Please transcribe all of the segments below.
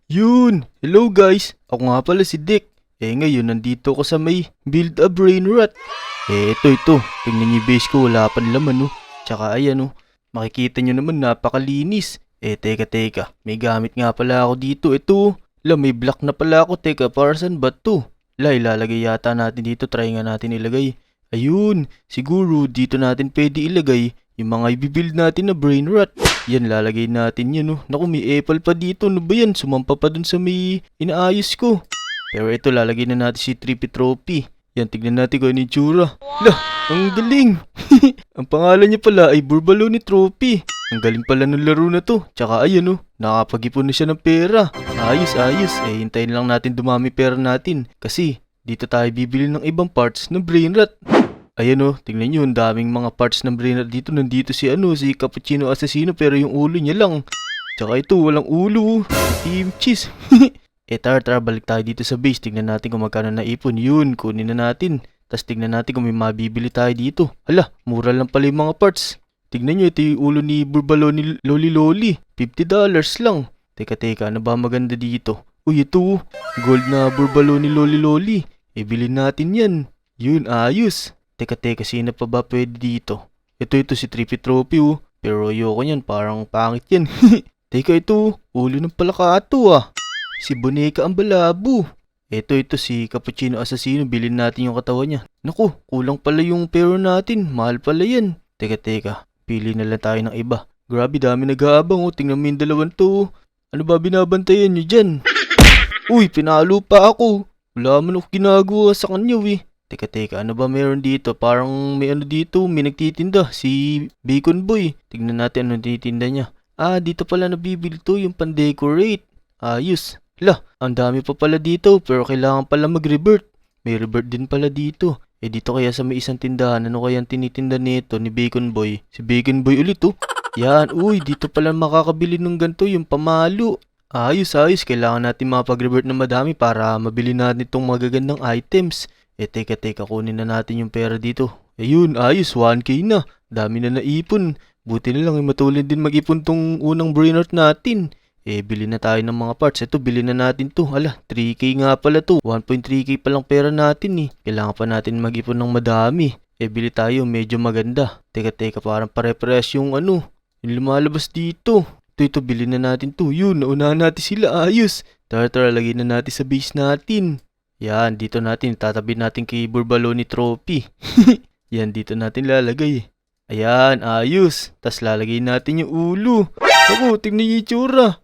Yun! Hello guys! Ako nga pala si Dick. Ngayon nandito ako sa may Build a Brain Rot. Ito. Tingnan niyo yung base ko, wala pang laman, oh. Tsaka ayan, oh. Makikita niyo naman, napakalinis. Teka. May gamit nga pala ako dito. Ito, may block na pala ako. Teka, para saan ba to? Ilalagay yata natin dito. Try nga natin ilagay. Ayun, siguro dito natin pwede ilagay yung mga ibibuild natin na brain rot. Yan, lalagay natin yan, oh. Naku, may apple pa dito. Ano ba yan? Sumampa pa dun sa may inaayos ko. Pero ito, lalagay na natin si Trippy Trophy. Yan, tignan natin kung ano yung tsura. Lah, ang galing. Ang pangalan niya pala ay Burbaloni Trophy. Ang galing pala ng laro na to. Tsaka ayan, oh, nakapag-ipon na siya ng pera. Ayos. Hintayin lang natin dumami pera natin. Kasi dito tayo bibili ng ibang parts ng brain rot. Ayan, oh, tingnan nyo, ang daming mga parts ng brain rot dito. Nandito si Cappuccino Assassino, pero yung ulo niya lang. Tsaka ito, walang ulo. Team Cheese. Tara, balik tayo dito sa base. Tingnan natin kung magkano naipon. Yun, kunin na natin. Tapos tignan natin kung may mabibili tayo dito. Hala, mura lang pala yung mga parts. Tignan nyo, ito yung ulo ni Burbaloni Loli. $50 lang. Teka, ano ba maganda dito? Uy, ito, gold na Burbaloni Loli. Bilhin natin yan. Yun, ayos. Teka, sino pa ba pwede dito? Ito si Trippy Trophy, oh. Pero ayoko yan, parang pangit yan. Teka, ito, ulo ng palakato, ah. Si Boneka ang balabo. Ito si Cappuccino Assassino. Bilhin natin yung katawan niya. Naku, kulang pala yung pero natin. Mahal pala yan. Teka. Pili na lang tayo ng iba. Grabe, dami nag-aabang, oh. Tingnan mo yung dalawang to. Ano ba binabantayan nyo dyan? Uy, pinalo pa ako. Wala man ako ginagawa sa kanya, eh. Teka, ano ba meron dito? Parang may ano dito, may nagtitinda. Si Bacon Boy. Tignan natin ano titinda niya. Dito pala nabibili to, yung pan-decorate. Ayos. Ang dami pa pala dito, pero kailangan pala mag-revert. May revert din pala dito. Dito kaya sa may isang tindahan, ano kaya ang tinitinda nito ni Bacon Boy? Si Bacon Boy ulit, oh. Yan, uy, dito pala makakabili ng ganito, yung pamalo. Ayos. Kailangan natin makapag-revert na madami para mabili natin itong magagandang items. Teka, kunin na natin yung pera dito. Ayun, ayos, 1K na. Dami na naipon. Buti na lang, matulad din mag-ipon tong unang brain rot natin. Bili na tayo ng mga parts. Ito, bili na natin to. 3K nga pala to. 1.3K pa lang pera natin, eh. Kailangan pa natin mag-ipon ng madami. Bili tayo, medyo maganda. Teka, parang pare-pares yung yung lumalabas dito. Ito, bili na natin to. Yun, naunahan natin sila. Ayos. Tara, lagay na natin sa base natin. Yan, dito natin. Tatabi natin kay Burbaloni Trophy. Yan, dito natin lalagay. Ayan, ayos. Tas lalagay natin yung ulo. Ako, tingnan yung itsura.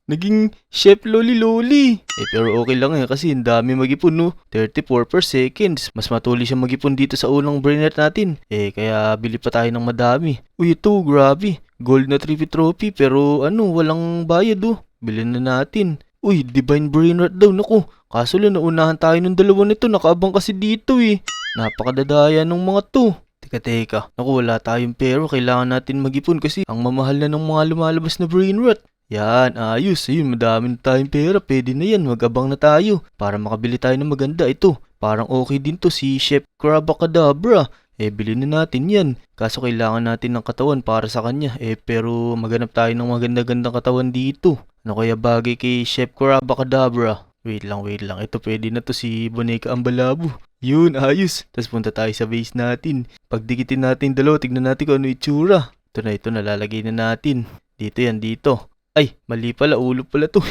Naging Chef Loli. Pero okay lang kasi ang dami mag-ipon, no? 34 per seconds. Mas matuli siya mag-ipon dito sa unang brain rot natin. Kaya bili pa tayo ng madami. Uy, ito, grabe. Gold na Trippy Trophy, pero walang bayad, oh. Bilhin na natin. Uy, Divine Brain Rot daw, naku. Kaso lang, naunahan tayo ng dalawa nito. Nakaabang kasi dito, eh. Napakadadaya ng mga to. Teka. Naku, wala tayong pero. Kailangan natin mag-ipon kasi ang mamahal na ng mga lumalabas na brain rot. Yan, ayos. Ayun, madami na tayong pera. Pwede na yan. Mag-abang na tayo para makabili tayo ng maganda. Ito, parang okay din to si Chef Crabacadabra. Bilhin na natin yan. Kaso kailangan natin ng katawan para sa kanya. Pero maghanap tayo ng maganda-gandang katawan dito. Ano kaya bagay kay Chef Crabacadabra? Wait lang. Ito pwede na to si Boneka ang balabo. Yun, ayos. Tapos punta tayo sa base natin. Pagdikitin natin dalawa, tignan natin kung ano itsura. Ito na, lalagay na natin. Dito yan, dito. Ay, mali pala, ulo pala to.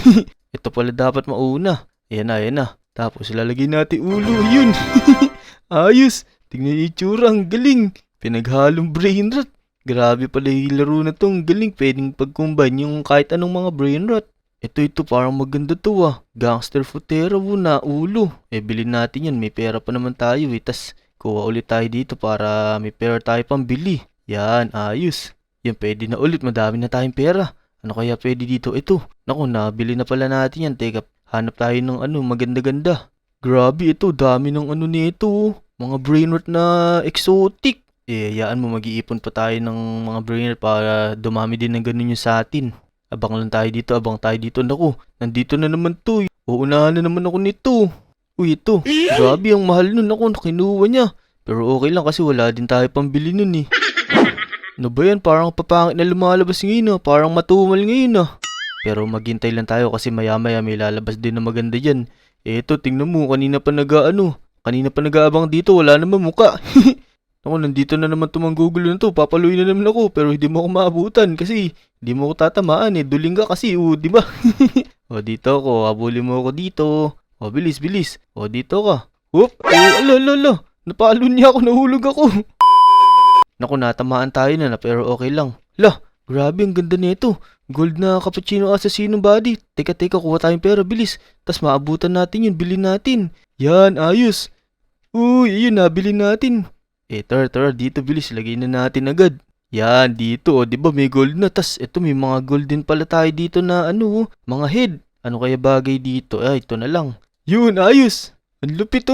Ito pala dapat mauna. Ayan na. Tapos lalagay natin ulo. Yun. Ayos. Tignan yung itsura, ang galing. Pinaghalong brain rot. Grabe pala yung laro na to, ang galing. Pwedeng pag-combine yung kahit anong mga brain rot. Ito parang maganda to, ah. Gangster Futero na ulo. Bilhin natin yan, may pera pa naman tayo, eh. Tas kuha ulit tayo dito para may pera tayo pang bili. Yan, ayos. Yan, pwede na ulit, madami na tayong pera. Ano kaya pwede dito? Ito, naku, nabili na pala natin yan. Teka, hanap tayo ng maganda-ganda. Grabe, ito, dami ng nito, oh. Mga brain rot na exotic. Hayaan mo, mag-iipon pa tayo ng mga brain rot para dumami din ng ganun yung sa atin. Abang tayo dito. Naku, nandito na naman to. Uunahan na naman ako nito. Uy, ito. Grabe, ang mahal nun. Naku, nakinuha niya. Pero okay lang kasi wala din tayo pambili nun, eh. Ano ba yan? Parang papangit na lumalabas ngayon, ah. Parang matumal ngayon, ah. Pero maghintay lang tayo kasi maya-maya may lalabas din na maganda dyan. Eto, tingnan mo, kanina pa nag-aabang dito, wala naman muka. Ako, nandito na naman tumanggugulo na to, papaluin na naman ako, pero hindi mo ako maabutan kasi hindi mo ako tatamaan duling ka kasi, di ba? O, dito ako, habulin mo ako dito. O, bilis, bilis. O, dito ka. Whoop! Ala, napalo niya ako, nahulog ako. Naku, natamaan tayo na pero okay lang. Lah, grabe, ang ganda nito. Gold na cappuccino assassino body. Teka, kuha tayong pera, bilis. Tas maabutan natin yun, bilhin natin. Yan, ayos. Uy, ayun, nabili natin. Tara, dito, bilis, lagay na natin agad. Yan, dito, di ba may gold na. Tas, ito, may mga gold din pala tayo dito na, mga head. Ano kaya bagay dito? Ito na lang. Yun, ayos. Ang lupit,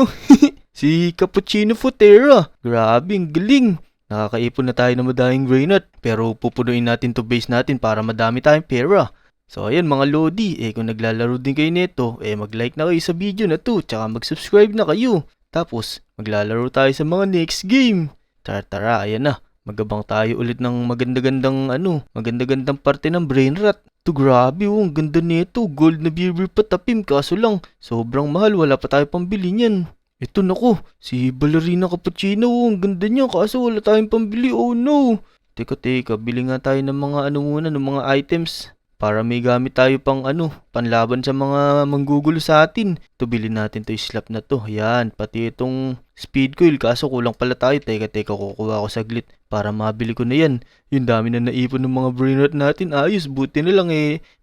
Si Cappuccino Futera. Grabe, ang galing. Nakakaipon na tayo ng madaming brainrot. Pero pupunuin natin to base natin para madami tayong pera. So ayan mga lodi, kung naglalaro din kayo nito, mag-like na kayo sa video na to, tsaka mag-subscribe na kayo. Tapos, maglalaro tayo sa mga next game. Tara, ayan na. Magabang tayo ulit ng maganda-gandang parte ng brainrot. To grabe, ang ganda nito. Gold na beer patapim, kaso lang, sobrang mahal, wala pa tayo pambili niyan. Ito nako, si Ballerina Cappuccino, ang ganda niya, kaso wala tayong pambili, oh no. Teka, bili nga tayo ng mga ng mga items. Para may gamit tayo panlaban sa mga manggugulo sa atin. Ito, bilhin natin to slap na to. Yan, pati itong speed coil. Kaso kulang pala tayo. Teka, kukuha ko saglit para mabili ko na yan. Yung dami na naipon ng mga brainrot natin. Ayos, buti na lang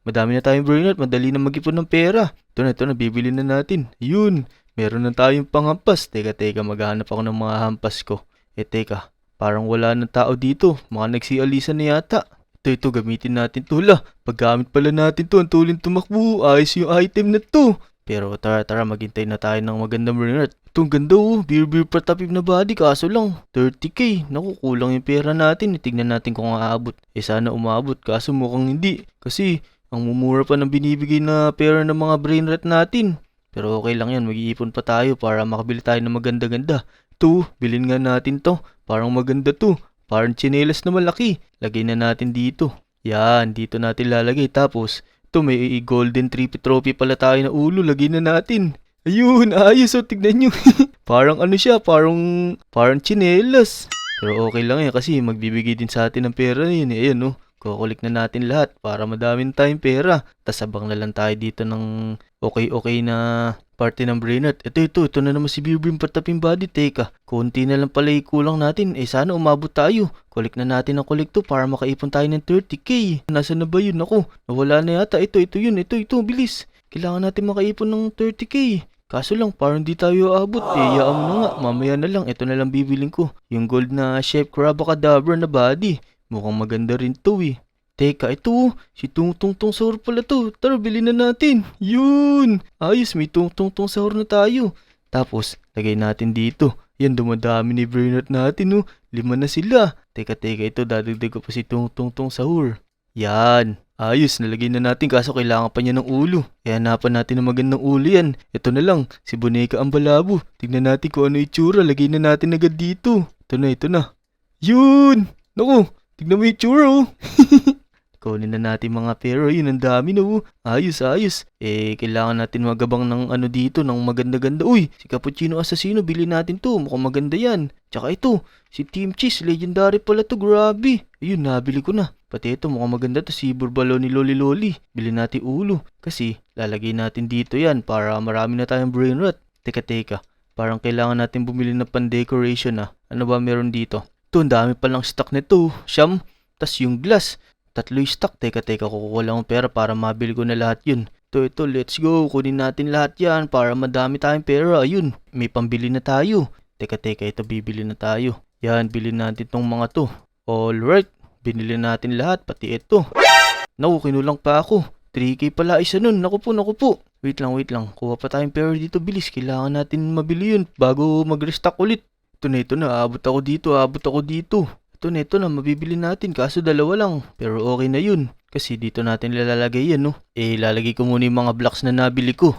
madami na tayong brainrot. Madali na mag-ipon ng pera. Ito na, bibili na natin. Yun, meron na tayong panghampas. Teka, maghahanap ako ng mga hampas ko. Teka, parang wala ng tao dito. Mga nagsialisan na yata. Ito, gamitin natin to. Paggamit pala natin to, ang tulin tumakbo. Ayos yung item na to. Pero tara, maghintay na tayo ng magandang brainrot. Itong ganda beer patapim na body, kaso lang 30k. Naku, kulang yung pera natin. Tignan natin kung aabot. Sana umabot, kaso mukhang hindi. Kasi, ang mumura pa ng binibigay na pera ng mga brainrot natin. Pero okay lang yan, mag-iipon pa tayo para makabili tayo ng maganda-ganda. Ito, bilhin nga natin to. Parang maganda to. Parang tsinelas na malaki. Lagay na natin dito. Yan, dito natin lalagay. Tapos, ito may golden trophy pala tayo na ulo. Lagay na natin. Ayun, ayos. Tignan nyo. Parang siya, parang tsinelas. Pero okay lang yan kasi magbibigay din sa atin ng pera yun. Ayan, kukulik na natin lahat para madaming tayong pera. Tas abang na lang tayo dito ng okay na parte ng brainrot. Ito na naman si beer patapim body. Teka, konti na lang pala kulang natin. Sana umabot tayo. Kulik na natin ang kulik to para makaipon tayo ng 30k. Nasaan na ba yun? Ako, nawala na yata. Ito yun. Ito, bilis. Kailangan natin makaipon ng 30k. Kaso lang, parang di tayo aabot. Yaan mo na nga. Mamaya na lang. Ito na lang bibiling ko. Yung gold na Chef Crabacadabra na body. Mukhang maganda rin to Teka, ito si Tungtung Sahur pala to. Tara, bilhin na natin. Yun! Ayos, may Tungtung Sahur na tayo. Tapos, lagay natin dito. Yan, dumadami ni brainrot natin 5 na sila. Teka, ito dadagdag ko pa si Tungtung Sahur. Yan. Ayos, nalagay na natin kaso kailangan pa niya ng ulo. Hanapan natin ng magandang ulo yan. Ito na lang, si Boneka ang balabo. Tignan natin kung ano itsura. Lagay na natin agad dito. Ito na. Yun! Naku! Tignan mo yung tsura Kunin na natin mga pera. Yun, ang dami Ayos. Kailangan natin magabang ng dito, ng maganda-ganda. Uy, si Cappuccino Assassino, bili natin to. Mukhang maganda yan. Tsaka ito, si Team Cheese, legendary pala to. Grabe. Ayun, nabili ko na. Pati ito, mukhang maganda to. Si Burbalo ni Loli. Bili natin ulo. Kasi, lalagay natin dito yan para marami na tayong brainrot. Teka. Parang kailangan natin bumili ng pan-decoration Ano ba meron dito? Ito, ang dami palang stock nito. Siyam, tas yung glass. 3 yung stock. Teka, kukuha lang ng pera para mabili ko na lahat yun. Ito, let's go. Kunin natin lahat yan para madami tayong pera. Ayun, may pambili na tayo. Teka, ito bibili na tayo. Yan, bilhin natin tong mga to. Alright, binili natin lahat, pati ito. Naku, kinulang pa ako. 3k pala isa nun. Naku po. Wait lang. Kuha pa tayong pera dito, bilis. Kailangan natin mabili yun bago mag-restock ulit. Ito na, abot ako dito. Ito na, mabibili natin, kaso 2 lang. Pero okay na yun, kasi dito natin ilalagay yan, Ilalagay ko muna yung mga blocks na nabili ko.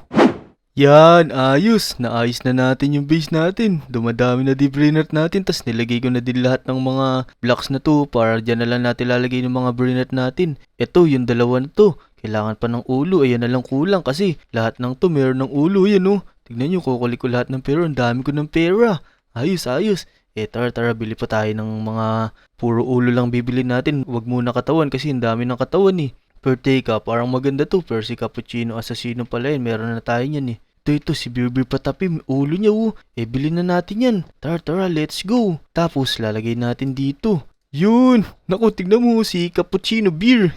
Yan, ayos. Naayos na natin yung base natin. Dumadami na di brainrot natin, tas nilagay ko na din lahat ng mga blocks na to, para dyan na lang natin lalagay ng mga brainrot natin. Ito, yung 2 na to. Kailangan pa ng ulo. Ayan na lang kulang kasi lahat ng to meron ng ulo. Yan oh. Tignan nyo, kukulik ko lahat ng pera. Ang dami ko ng pera. Ayos, ayos. Tara, bili pa tayo ng mga puro ulo lang bibili natin. Huwag muna katawan kasi ang dami ng katawan eh. Pero teka, parang maganda to. Pero si Cappuccino Assassino pala yun. Meron na tayo yan eh. Ito, si Birbir Patapim. Ulo niya oh. Bilhin na natin yan. Tara, let's go. Tapos, lalagay natin dito. Yun! Naku, tignan mo si Cappuccino Beer.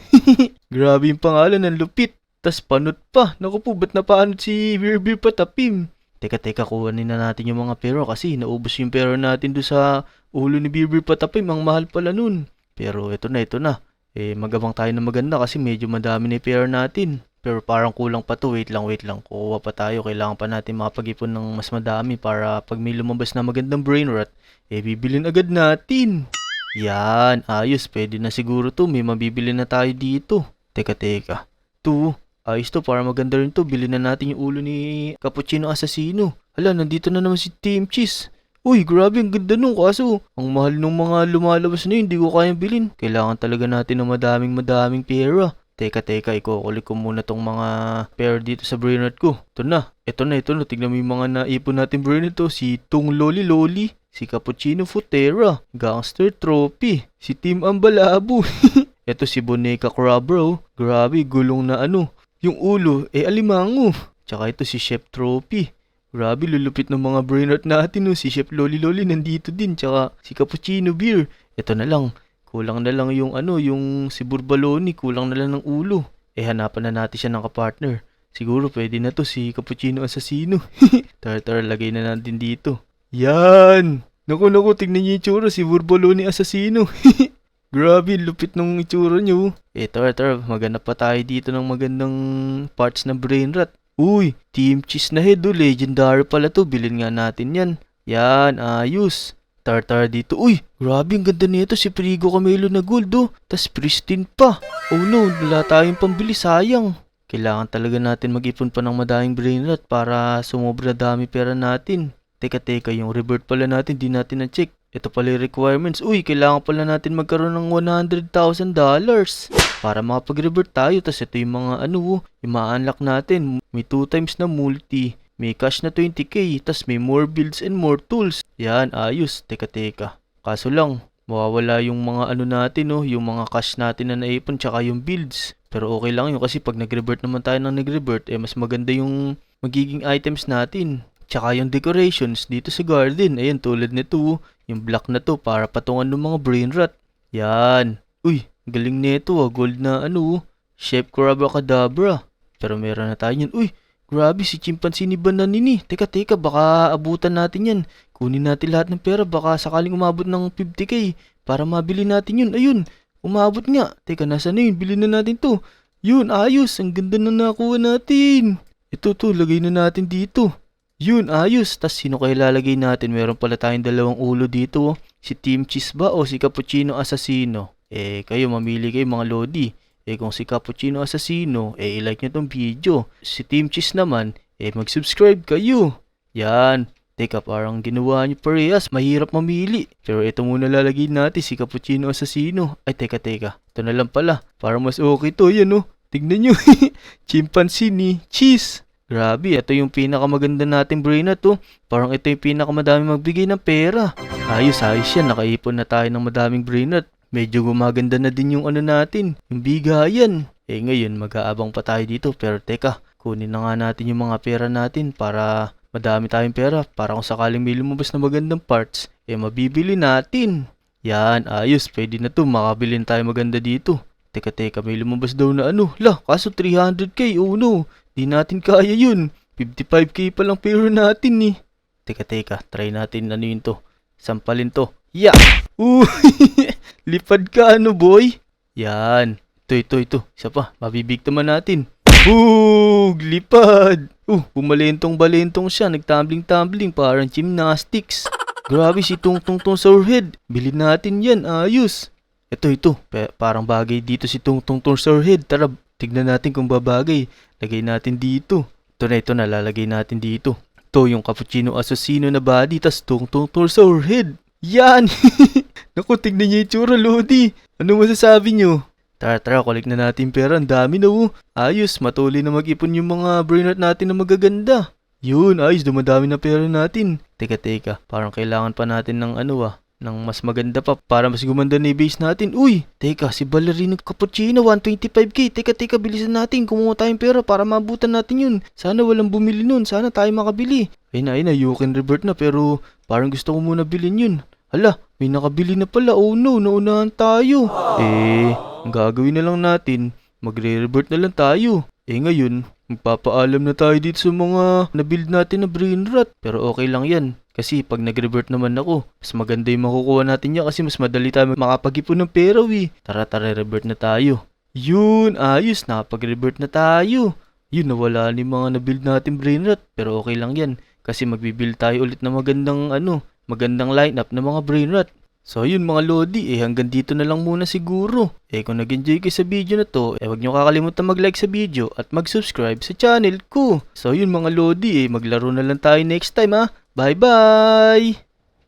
Grabe yung pangalan, ng lupit. Tas panot pa. Naku po, ba't napaanot si Birbir Patapim? Teka, kuhanin na natin yung mga pera kasi naubos yung pera natin doon sa ulo ni Birbir Patapim. Ang mahal pala nun. Pero ito na. Magabang tayo na maganda kasi medyo madami na yung pera natin. Pero parang kulang pa to. Wait lang. Kukuha pa tayo. Kailangan pa natin makapag-ipon ng mas madami para pag may lumabas na magandang brain rot, bibilin agad natin. Yan, ayos. Pwede na siguro to. May mabibili na tayo dito. Teka. To, ayos to. Para maganda rin to. Bilhin na natin yung ulo ni Cappuccino Assassino. Hala, nandito na naman si Team Cheese. Uy, grabe, ang ganda nung kaso. Ang mahal nung mga lumalabas na yun. Hindi ko kayang bilhin. Kailangan talaga natin ng madaming pera. Teka, ikukulik ko muna tong mga pair dito sa brainrot ko. Ito na. Tignan mo yung mga naipon natin brainrot to. Si Tung Loli, si Cappuccino Futera, Gangster Trophy, si Team Ambalabo. Ito si Boneka Crabro. Grabe, gulong na ano. Yung ulo, alimango. Tsaka ito si Chef Trophy. Grabe, lulupit ng mga brainrot natin. Si Chef Loli nandito din. Tsaka si Cappuccino Beer. Ito na lang. Kulang na lang yung yung si Burbaloni, kulang na lang ng ulo. Hanapan na natin siya ng kapartner. Siguro pwede na to si Cappuccino Assassino. Tara, lagay na natin dito. Yan! Naku, tignan niyo yung itsura, si Burbaloni Assassino. Grabe, lupit nung itsura niyo. Tara, maghanap pa tayo dito ng magandang parts ng brain rot. Uy, Team Cheese na head, legendary pala to. Bilhin nga natin yan. Yan, ayos. Tara dito. Uy, grabe, ang ganda nito. Si Prigo Camelo na gold tas pristine pa. Oh no, wala tayong pambili, sayang. Kailangan talaga natin mag-ipon pa ng madaming brain rot para sumobra dami pera natin. Teka, yung revert pala natin, di natin na-check. Ito pala yung requirements. Uy, kailangan pala natin magkaroon ng $100,000 para makapag-revert tayo. Tas ito yung mga yung ma-unlock natin. May 2 times na multi. May cash na 20k, tas may more builds and more tools. Yan, ayos. Teka. Kaso lang, mawawala yung mga natin, yung mga cash natin na naipon, tsaka yung builds. Pero okay lang yun kasi pag nag-revert naman tayo ng nag-revert, mas maganda yung magiging items natin. Tsaka yung decorations dito sa garden. Ayan, tulad nito, yung block na to para patungan ng mga brain rot. Yan. Uy, galing nito gold na Chef Crabacadabra. Pero meron na tayo yan. Uy, grabe, si Chimpanzee ni Bananini. Teka, baka abutan natin yan. Kunin natin lahat ng pera, baka sakaling umabot ng 50k para mabili natin yun. Ayun, umabot nga. Teka, nasa na yun? Bilhin na natin to. Yun, ayos. Ang ganda na nakuha natin. Ito, lagay na natin dito. Yun, ayos. Tas sino kayo lalagay natin? Meron pala tayong 2 ulo dito. Si Team Cheese ba o si Cappuccino Assassino? Kayo, mamili kayo mga lodi. Kung si Cappuccino Assassino, i-like nyo tong video. Si Team Cheese naman, mag-subscribe kayo. Yan. Teka, parang ginawa nyo parehas. Mahirap mamili. Pero ito muna lalagay natin, si Cappuccino Assassino. Ay, teka. Ito na lang pala. Para mas okay to. Yan Tignan nyo. Chimpanzee ni Cheese. Grabe, ito yung pinakamaganda nating brain na to. Parang ito yung pinakamadami magbigay ng pera. Ayos yan. Nakaipon na tayo ng madaming brain nut. Medyo gumaganda na din yung natin, yung bigayan. Ngayon, mag-aabang pa tayo dito. Pero teka, kunin na nga natin yung mga pera natin para madami tayong pera. Para kung sakaling may lumabas na magandang parts, mabibili natin. Yan, ayos. Pwede na to. Makabili tayo maganda dito. Teka, may lumabas daw na kaso 300k. Oh no, di natin kaya yun. 55k pa lang pera natin eh. Teka, try natin yun to. Sampalin to. Yeah! Lipad ka boy? Yan. Ito. Isa pa. Mabibigtaman natin. Lipad. Bumalentong-balentong siya. Nagtumbling-tumbling parang gymnastics. Grabe si Tungtung Sourhead. Bilhin natin yan. Ayos. Ito. Parang bagay dito si Tungtung Sourhead. Tara, tignan natin kung babagay. Lagay natin dito. Ito na. Lalagay natin dito. Ito yung Cappuccino Assassino na body. Tas Tungtung Sourhead. Yan! Naku, tignan niyo yung tsura, Lodi. Ano masasabi niyo? Tara, collect na natin pera. Ang dami na Ayos, matuloy na mag-ipon yung mga brain rot natin na magaganda. Yun, ayos, dumadami na pera natin. Teka, parang kailangan pa natin ng ng mas maganda pa para mas gumanda na yung base natin. Uy, teka, si Ballerino Cappuccino, 125k. Teka, bilisan natin. Kumuha tayong pera para mabutan natin yun. Sana walang bumili nun. Sana tayo makabili. Ayun na, you can revert na pero parang gusto ko muna bilhin yun. Hala, may nakabili na pala. Oh no, naunahan tayo. Ang gagawin na lang natin, magre-revert na lang tayo. Ngayon, magpapaalam na tayo dito sa mga na-build natin na brain rot. Pero okay lang yan. Kasi pag nag-revert naman ako, mas maganda yung makukuha natin yan kasi mas madali tayo makapag-ipon ng pera Tara, revert na tayo. Yun, ayos, nakapag-revert na tayo. Yun, nawala na yung mga na-build natin brain rot. Pero okay lang yan kasi magbibuild tayo ulit na magandang lineup ng mga brain rot. So yun mga Lodi, hanggang dito na lang muna siguro. Kung nag-enjoy kayo sa video na to, wag nyo kakalimutan mag-like sa video at mag-subscribe sa channel ko. So yun mga Lodi, maglaro na lang tayo next time Bye bye!